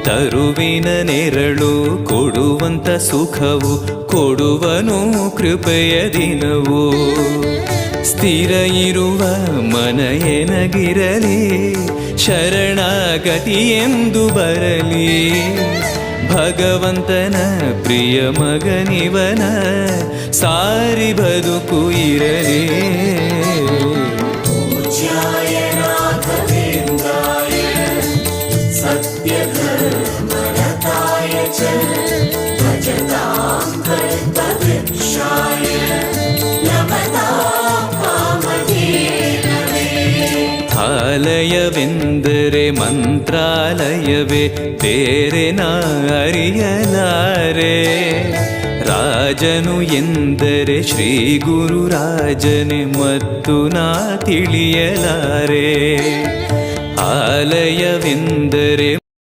ತರುವಿನ ನೆರಳು ಕೊಡುವಂತ ಸುಖವು ಕೊಡುವನು ಕೃಪೆಯ ದಿನವು. ಸ್ಥಿರ ಇರುವ ಮನ ಎನಗಿರಲಿ, ಶರಣಾಗತಿ ಎಂದು ಬರಲಿ. ಭಗವಂತನ ಪ್ರಿಯ ಮಗನಿವನ ಸಾರಿ ಬದುಕು ಇರಲಿ. ಆಲಯವೆಂದರೆ ಮಂತ್ರಾಲಯವೇ, ಬೇರೆ ನಾ ಅರಿಯಲಾರೆ. ರಾಜನು ಎಂದರೆ ಶ್ರೀ ಗುರುರಾಜನೇ ಮತ್ತು ನಾ ತಿಳಿಯಲಾರೆ. ಆಲಯವೆಂದರೆ